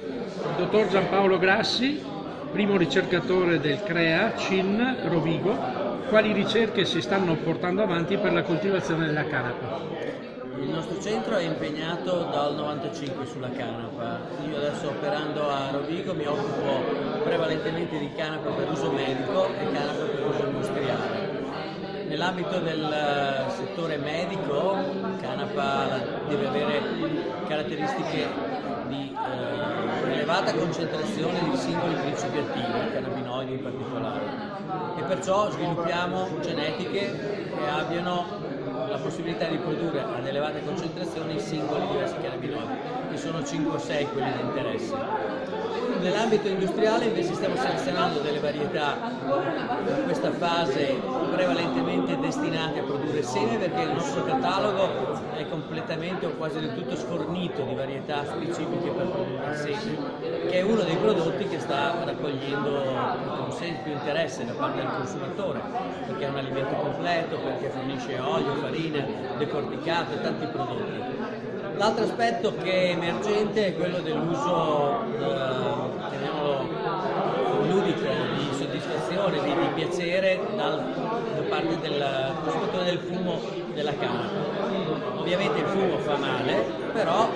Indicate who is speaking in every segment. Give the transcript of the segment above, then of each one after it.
Speaker 1: Il dottor Giampaolo Grassi, primo ricercatore del CREA CIN Rovigo, quali ricerche si stanno portando avanti per la coltivazione della canapa?
Speaker 2: Il nostro centro è impegnato dal 95 sulla canapa. Io adesso, operando a Rovigo, mi occupo prevalentemente di canapa per uso medico e canapa per uso industriale. Nell'ambito del settore medico, canapa deve avere caratteristiche di elevata concentrazione di singoli principi attivi, cannabinoidi in particolare, e perciò sviluppiamo genetiche che abbiano la possibilità di produrre ad elevate concentrazioni singoli diversi cannabinoidi, che sono 5 o 6 quelli di interesse. Nell'ambito industriale invece stiamo selezionando delle varietà in questa fase prevalentemente destinate a produrre seme, perché il nostro catalogo è completamente o quasi del tutto sfornito di varietà specifiche per produrre seme, che è uno dei prodotti che sta raccogliendo sempre più interesse da parte del consumatore, perché è un alimento completo, perché fornisce olio, farina, decorticato e tanti prodotti. L'altro aspetto che è emergente è quello dell'uso, chiamiamolo ludico, di soddisfazione, di piacere da parte del consumatore del fumo della canapa. Ovviamente il fumo fa male, però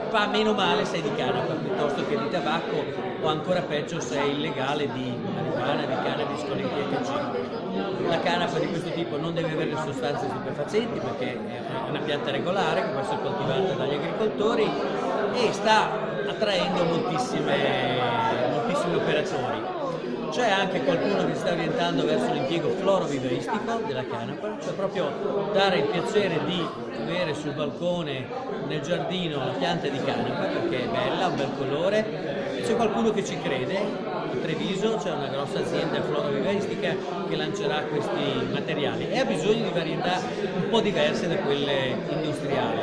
Speaker 2: fa meno male se è di canapa piuttosto che di tabacco, o ancora peggio se è illegale di marijuana, di cannabis con il THC. La canapa di questo tipo non deve avere sostanze stupefacenti, perché è una pianta regolare che può essere coltivata dagli agricoltori e sta attraendo moltissimi operatori. C'è anche qualcuno che si sta orientando verso l'impiego florovivaistico della canapa, cioè proprio dare il piacere di avere sul balcone, nel giardino, la pianta di canapa, perché è bella, ha un bel colore, e c'è qualcuno che ci crede. A Treviso c'è una grossa azienda florovivaistica che lancerà questi materiali e ha bisogno di varietà un po' diverse da quelle industriali.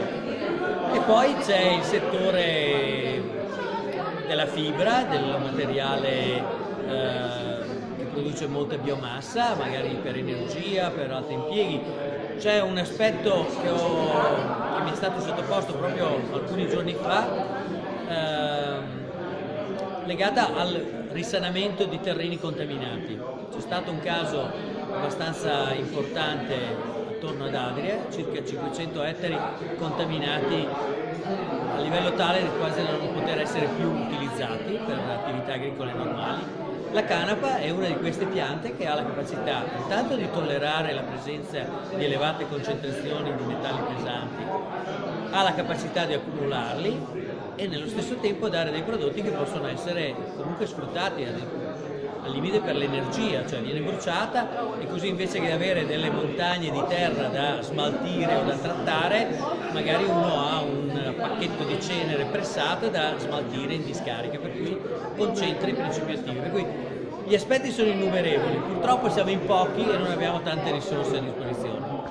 Speaker 2: E poi c'è il settore della fibra, del materiale che produce molta biomassa, magari per energia, per altri impieghi. C'è un aspetto che mi è stato sottoposto proprio alcuni giorni fa, legata al risanamento di terreni contaminati. C'è stato un caso abbastanza importante attorno ad Adria, circa 500 ettari contaminati a livello tale da quasi non poter essere più utilizzati per attività agricole normali. La canapa è una di queste piante che ha la capacità intanto di tollerare la presenza di elevate concentrazioni di metalli pesanti, ha la capacità di accumularli e nello stesso tempo dare dei prodotti che possono essere comunque sfruttati al limite per l'energia, cioè viene bruciata e così invece che avere delle montagne di terra da smaltire o da trattare, magari uno ha un pacchetto di cenere pressato da smaltire in discarica, per cui concentra i principi attivi. Per cui gli aspetti sono innumerevoli, purtroppo siamo in pochi e non abbiamo tante risorse a disposizione.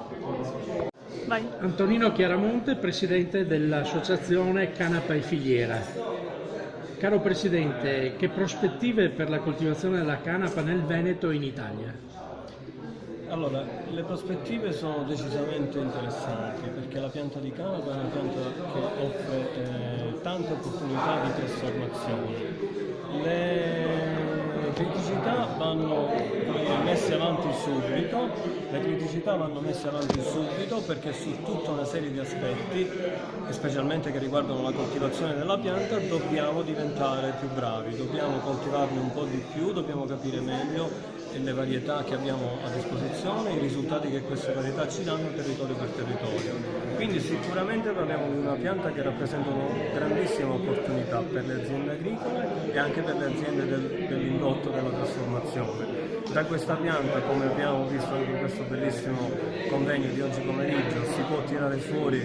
Speaker 1: Vai. Antonino Chiaramonte, presidente dell'associazione Canapa e Filiera. Caro Presidente, che prospettive per la coltivazione della canapa nel Veneto e in Italia?
Speaker 3: Allora, le prospettive sono decisamente interessanti, perché la pianta di canapa è una pianta che offre tante opportunità di trasformazione. Le criticità vanno messe avanti subito, perché su tutta una serie di aspetti, specialmente che riguardano la coltivazione della pianta, dobbiamo diventare più bravi, dobbiamo coltivarne un po' di più, dobbiamo capire meglio le varietà che abbiamo a disposizione, i risultati che queste varietà ci danno territorio per territorio. Quindi sicuramente parliamo di una pianta che rappresenta una grandissima opportunità per le aziende agricole e anche per le aziende dell'indotto della trasformazione. Da questa pianta, come abbiamo visto anche in questo bellissimo convegno di oggi pomeriggio, si può tirare fuori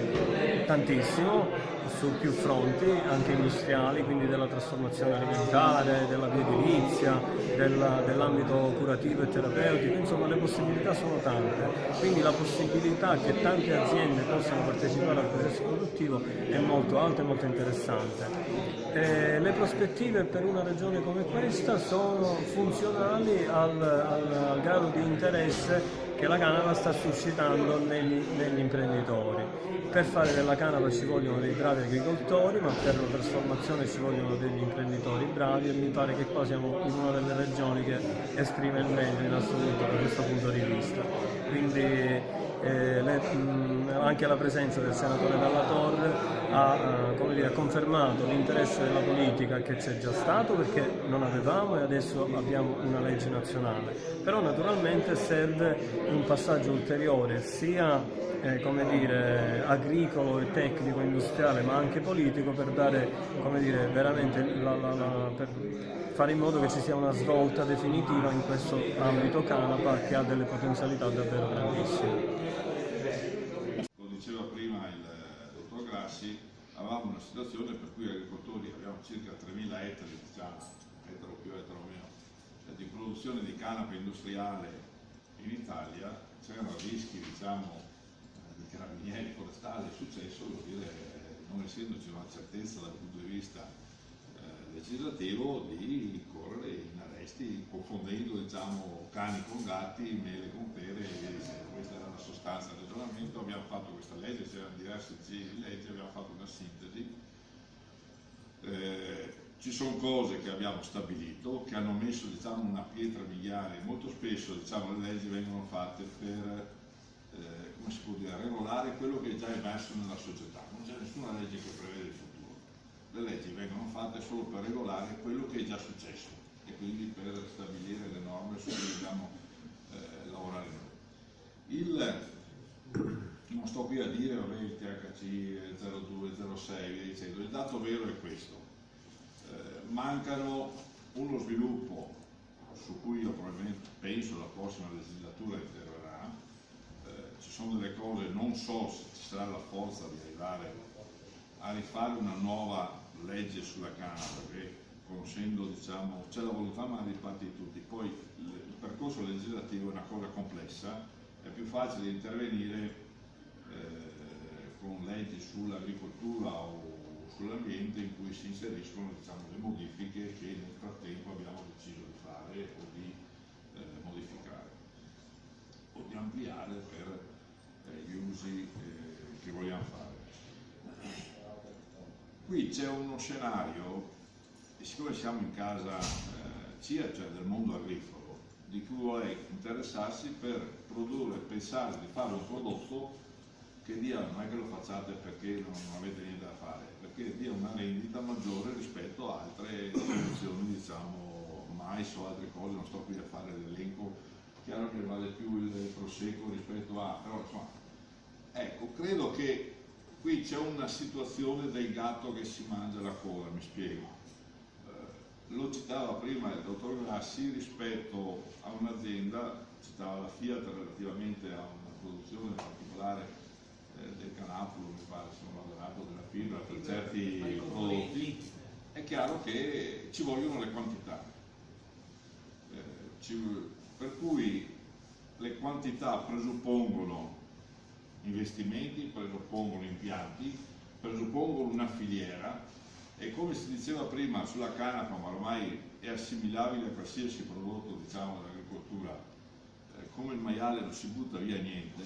Speaker 3: tantissimo su più fronti, anche industriali, quindi della trasformazione alimentare, della bioedilizia, dell'ambito curativo e terapeutico, insomma le possibilità sono tante, quindi la possibilità che tante aziende possano partecipare al processo produttivo è molto alta e molto interessante. Le prospettive per una regione come questa sono funzionali al grado di interesse che la canapa sta suscitando negli imprenditori. Per fare della canapa ci vogliono dei bravi agricoltori, ma per la trasformazione ci vogliono degli imprenditori bravi, e mi pare che qua siamo in una delle regioni che esprime il meglio in assoluto da questo punto di vista. Quindi anche la presenza del senatore Dalla Torre ha confermato l'interesse della politica che c'è già stato, perché non avevamo e adesso abbiamo una legge nazionale. Però naturalmente serve un passaggio ulteriore, sia agricolo e tecnico industriale, ma anche politico, per dare veramente per fare in modo che ci sia una svolta definitiva in questo ambito canapa, che ha delle potenzialità davvero grandissime.
Speaker 4: Lo diceva prima il dottor Grassi, avevamo una situazione per cui gli agricoltori, abbiamo circa 3.000 ettari, ettaro più, ettaro meno, di produzione di canapa industriale in Italia. C'erano rischi, di carabinieri forestali. È successo, non essendoci una certezza dal punto di vista legislativo, di correre in arresti confondendo cani con gatti, mele con pere e via dicendo. Questa era la sostanza del ragionamento. Abbiamo fatto questa legge, c'erano diversi giri di legge, abbiamo fatto una sintesi. Ci sono cose che abbiamo stabilito, che hanno messo una pietra miliare. Molto spesso le leggi vengono fatte per come si può dire, regolare quello che è già emerso nella società. Non c'è nessuna legge che prevede il futuro. Le leggi vengono fatte solo per regolare quello che è già successo e quindi per stabilire le norme su cui dobbiamo lavorare noi. Non sto qui a dire il THC 02, 06, via dicendo. Il dato vero è questo. Mancano uno sviluppo su cui io probabilmente penso la prossima legislatura interverrà. Ci sono delle cose, non so se ci sarà la forza di arrivare a rifare una nuova legge sulla canapa, perché conoscendo c'è la volontà ma di parte di tutti. Poi il percorso legislativo è una cosa complessa, è più facile intervenire con leggi sull'agricoltura o sull'ambiente in cui si inseriscono le modifiche che nel frattempo abbiamo deciso di fare o di modificare o di ampliare per gli usi che vogliamo fare. Qui c'è uno scenario, e siccome siamo in casa CIA, cioè del mondo agricolo, di cui vuole interessarsi per produrre, pensare di fare un prodotto che dia, non è che lo facciate perché non avete niente da fare, perché dia una rendita maggiore rispetto a altre produzioni, mais o altre cose. Non sto qui a fare l'elenco, chiaro che vale più il prosecco rispetto a, però insomma, ecco, credo che qui c'è una situazione del gatto che si mangia la coda, mi spiego. Lo citava prima il dottor Grassi rispetto a un'azienda, citava la Fiat relativamente a una produzione particolare del canapolo, mi pare, se non vado errato, della fibra per certi prodotti. È chiaro che ci vogliono le quantità, per cui le quantità presuppongono investimenti, presuppongono impianti, presuppongono una filiera, e come si diceva prima sulla canapa, ma ormai è assimilabile a qualsiasi prodotto dell'agricoltura, come il maiale non si butta via niente,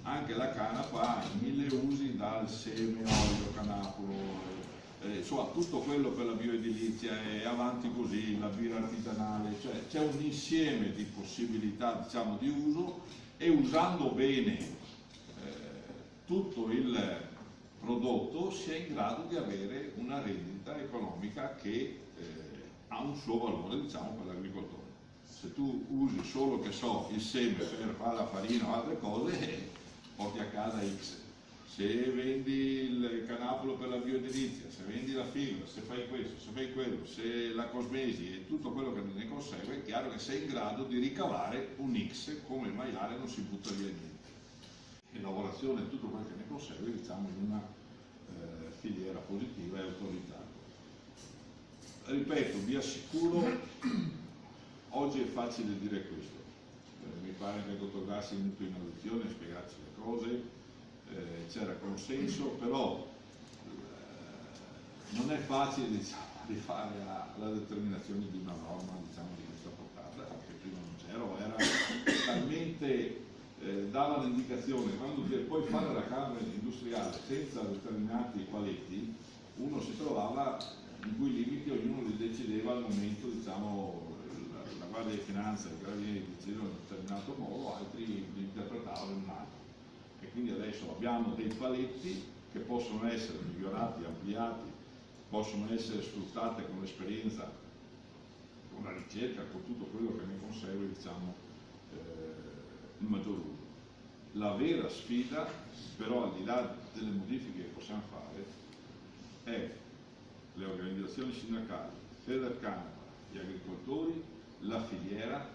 Speaker 4: anche la canapa ha 1000 usi, dal seme, olio, canapolo, insomma tutto quello per la bioedilizia, e avanti così, la birra artigianale, cioè c'è un insieme di possibilità di uso, e usando bene tutto il prodotto si è in grado di avere una rendita economica che ha un suo valore per l'agricoltore. Se tu usi solo, che so, il seme per fare la farina o altre cose, porti a casa X. Se vendi il canapolo per la bioedilizia, se vendi la fibra, se fai questo, se fai quello, se la cosmesi e tutto quello che ne consegue, è chiaro che sei in grado di ricavare un X. Come il maiale non si butta via niente. E lavorazione e tutto quello che ne consegue, in una filiera positiva e autorizzata. Ripeto, vi assicuro, oggi è facile dire questo. Mi pare che il dottor Grassi è venuto in audizione a spiegarci le cose, c'era consenso, però non è facile arrivare alla determinazione di una norma di questa portata, perché prima non c'era, o era talmente dava l'indicazione, quando puoi fare la canapa industriale senza determinati paletti, uno si trovava in cui limiti ognuno li decideva al momento, diciamo, la Guardia di Finanza e i Carabinieri decidevano in un determinato modo, altri li interpretavano in un altro. E quindi adesso abbiamo dei paletti che possono essere migliorati, ampliati, possono essere sfruttate con l'esperienza, con la ricerca, con tutto quello che ne consegue, diciamo, il maggior uso. La vera sfida, però, al di là delle modifiche che possiamo fare, è le organizzazioni sindacali, Federcanapa, gli agricoltori, la filiera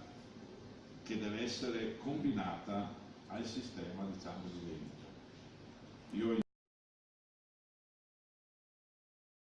Speaker 4: che deve essere combinata al sistema, diciamo, di vendita. Io